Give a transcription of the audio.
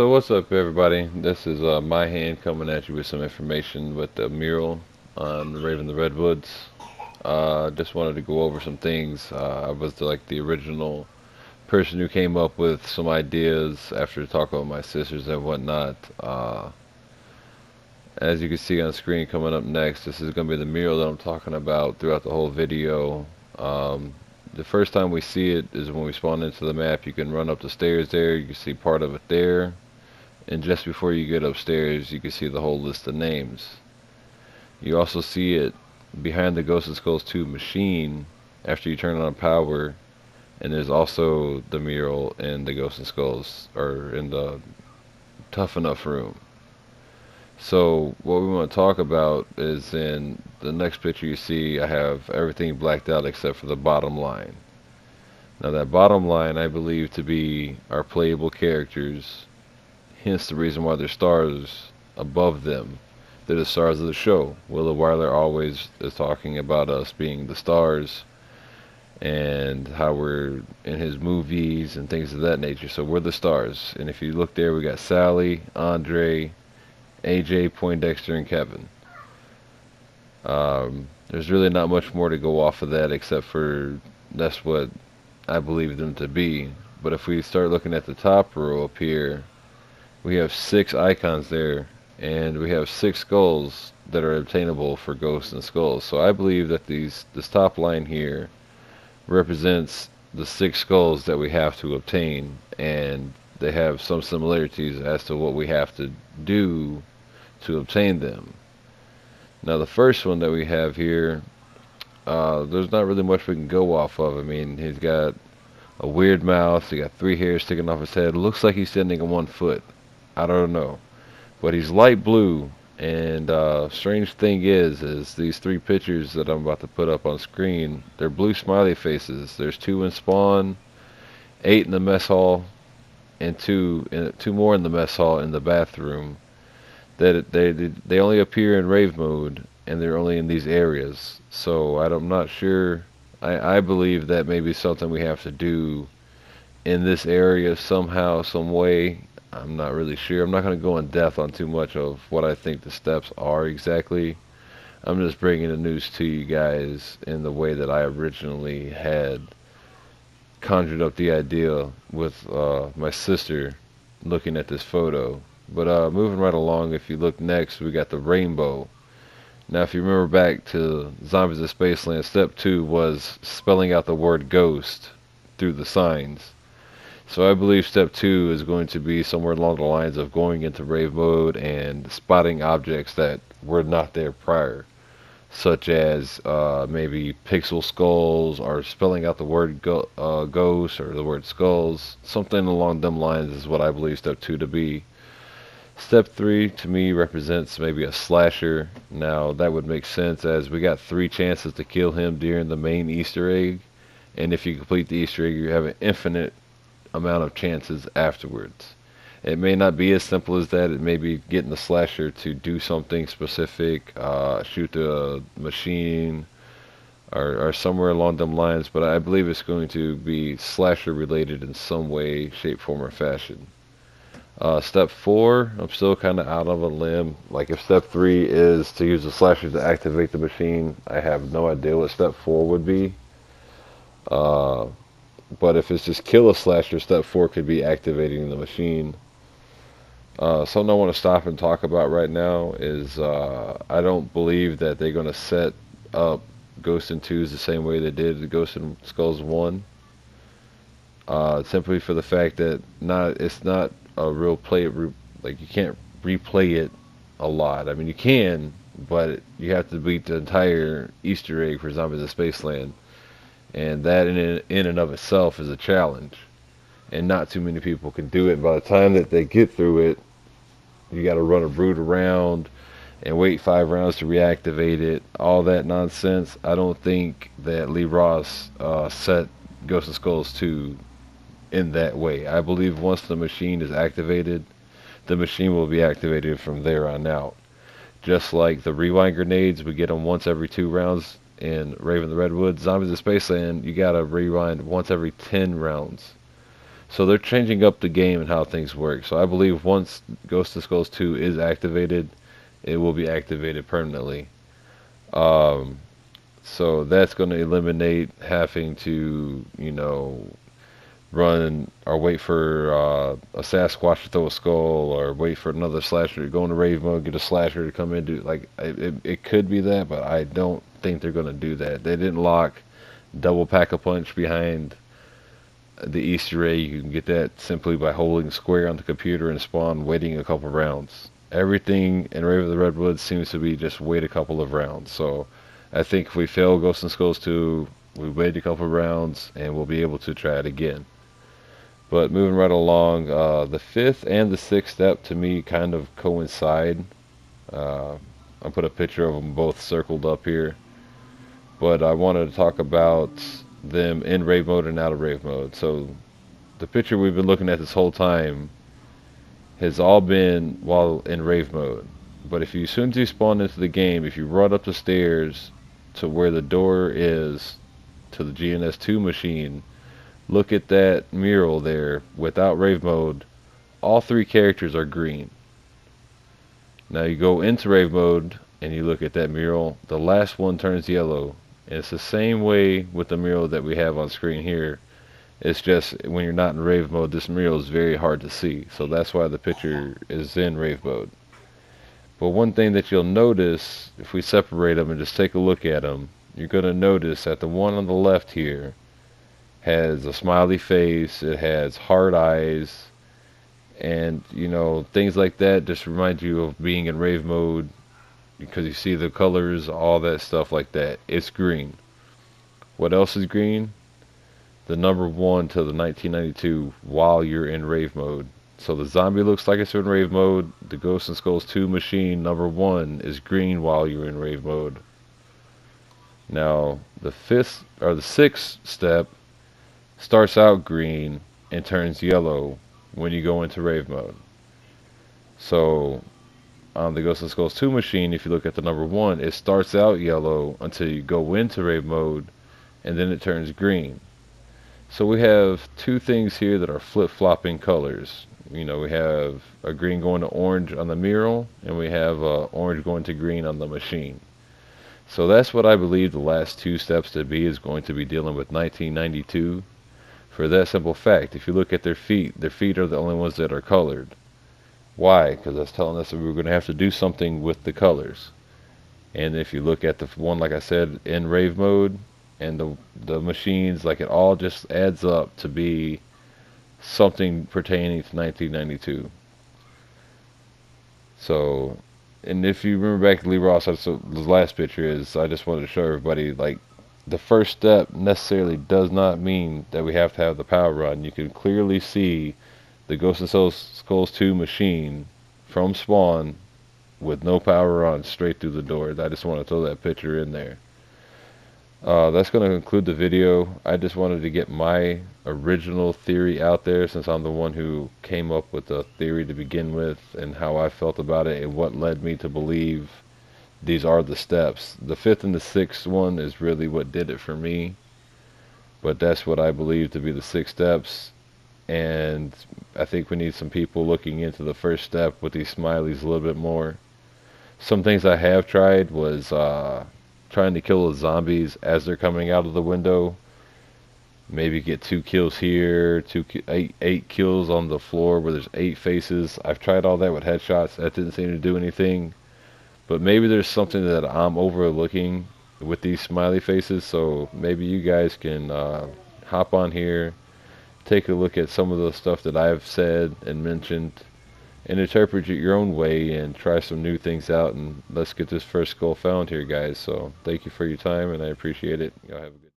So what's up, everybody? This is my hand coming at you with some information with the mural on Rave in the Redwoods. Just wanted to go over some things. I was the original person who came up with some ideas after talking with my sisters and whatnot. As you can see on screen coming up next, this is going to be the mural that I'm talking about throughout the whole video. The first time we see it is when we spawn into the map. You can run up the stairs there. You can see part of it there. And just before you get upstairs, you can see the whole list of names. You also see it behind the Ghost and Skulls 2 machine after you turn on power, and there's also the mural in the Ghost and Skulls, or in the Tough Enough room. So what we want to talk about is in the next picture you see, I have everything blacked out except for the bottom line. Now that bottom line I believe to be our playable characters, hence the reason why there's stars above them. They're the stars of the show. Willa Wyler always is talking about us being the stars and how we're in his movies and things of that nature. So we're the stars. And if you look there, we got Sally, Andre, AJ, Poindexter, and Kevin. There's really not much more to go off of that except for that's what I believe them to be. But if we start looking at the top row up here, we have 6 icons there, and we have 6 skulls that are obtainable for Ghosts and Skulls. So I believe that this top line here represents the 6 skulls that we have to obtain, and they have some similarities as to what we have to do to obtain them. Now the first one that we have here, there's not really much we can go off of. I mean, he's got a weird mouth, he got 3 hairs sticking off his head, looks like he's standing on 1 foot. I don't know, but he's light blue, and strange thing is these 3 pictures that I'm about to put up on screen, they're blue smiley faces. There's 2 in spawn, 8 in the mess hall, and 2 more in the mess hall in the bathroom. That they only appear in rave mode, and they're only in these areas. So I'm not sure. I believe that may be something we have to do in this area somehow, some way. I'm not really sure. I'm not going to go in depth on too much of what I think the steps are exactly. I'm just bringing the news to you guys in the way that I originally had conjured up the idea with my sister looking at this photo. But moving right along, if you look next, we got the rainbow. Now, if you remember back to Zombies of Spaceland, step 2 was spelling out the word ghost through the signs. So I believe step 2 is going to be somewhere along the lines of going into rave mode and spotting objects that were not there prior, such as maybe pixel skulls, or spelling out the word ghost or the word skulls. Something along them lines is what I believe step 2 to be. Step 3 to me represents maybe a slasher. Now that would make sense, as we got 3 chances to kill him during the main Easter egg, and if you complete the Easter egg, you have an infinite amount of chances afterwards. It may not be as simple as that. It may be getting the slasher to do something specific, shoot the machine, or somewhere along them lines, but I believe it's going to be slasher related in some way, shape, form, or fashion. Step 4, I'm still kind of out of a limb. Like if step 3 is to use the slasher to activate the machine, I have no idea what step 4 would be. But if it's just kill a slasher, step 4 could be activating the machine. Something I want to stop and talk about right now is I don't believe that they're going to set up Ghost and 2s the same way they did the Ghost and Skulls 1. Simply for the fact that it's not a real play. Like you can't replay it a lot. I mean you can, but you have to beat the entire Easter egg for Zombies of Spaceland, and that in and of itself is a challenge, and not too many people can do it. By the time that they get through it, you got to run a brood around and wait 5 rounds to reactivate it. All that nonsense. I don't think that Lee Ross set Ghost and Skulls 2 in that way. I believe once the machine is activated, the machine will be activated from there on out. Just like the rewind grenades, we get them once every 2 rounds in Rave in the Redwoods. Zombies of Spaceland, you gotta rewind once every 10 rounds. So they're changing up the game and how things work. So I believe once Ghost of Skulls 2 is activated, it will be activated permanently. Um, so that's going to eliminate having to, run or wait for a Sasquatch to throw a skull, or wait for another slasher to go into rave mode, get a slasher to come in. It could be that, but I don't think they're going to do that. They didn't lock double pack-a-punch behind the Easter egg. You can get that simply by holding square on the computer and spawn waiting a couple rounds. Everything in Rave of the Redwoods seems to be just wait a couple of rounds. So I think if we fail Ghost and Skulls 2, we wait a couple of rounds and we'll be able to try it again. But moving right along, the fifth and the sixth step to me kind of coincide. I put a picture of them both circled up here. But I wanted to talk about them in rave mode and out of rave mode. So the picture we've been looking at this whole time has all been while in rave mode. But if you, as soon as you spawn into the game, if you run up the stairs to where the door is to the GNS2 machine, look at that mural there without rave mode. All three characters are green. Now you go into rave mode and you look at that mural. The last one turns yellow. And it's the same way with the mural that we have on screen here. It's just when you're not in rave mode, this mural is very hard to see. So that's why the picture is in rave mode. But one thing that you'll notice, if we separate them and just take a look at them, you're going to notice that the one on the left here has a smiley face, it has hard eyes, and things like that just remind you of being in rave mode, because you see the colors, all that stuff like that. It's green. What else is green? The number 1 to the 1992 while you're in rave mode. So the zombie looks like it's in rave mode. The Ghost and Skulls 2 machine number 1 is green while you're in rave mode. Now the sixth step starts out green and turns yellow when you go into rave mode. So on the Ghost of Skulls 2 machine, if you look at the number 1, it starts out yellow until you go into rave mode, and then it turns green. So we have two things here that are flip-flopping colors. We have a green going to orange on the mural, and we have orange going to green on the machine. So that's what I believe the last two steps to be, is going to be dealing with 1992. For that simple fact, if you look at their feet are the only ones that are colored. Why? Because that's telling us that we're going to have to do something with the colors. And if you look at the one, like I said, in rave mode, and the machines, like, it all just adds up to be something pertaining to 1992. So, and if you remember back to Lee Ross, so the last picture is, I just wanted to show everybody, like, the first step necessarily does not mean that we have to have the power run. You can clearly see the Ghost of Skulls 2 machine from spawn with no power on straight through the door. I just want to throw that picture in there. That's going to conclude the video. I just wanted to get my original theory out there, since I'm the one who came up with the theory to begin with, and how I felt about it and what led me to believe these are the steps. The fifth and the sixth one is really what did it for me, but that's what I believe to be the 6 steps. And I think we need some people looking into the first step with these smileys a little bit more. Some things I have tried was trying to kill the zombies as they're coming out of the window. Maybe get 2 kills here, 8 kills on the floor where there's 8 faces. I've tried all that with headshots. That didn't seem to do anything. But maybe there's something that I'm overlooking with these smiley faces. So maybe you guys can hop on here, take a look at some of the stuff that I've said and mentioned, and interpret it your own way and try some new things out, and let's get this first skull found here, guys. So thank you for your time, and I appreciate it. Y'all have a good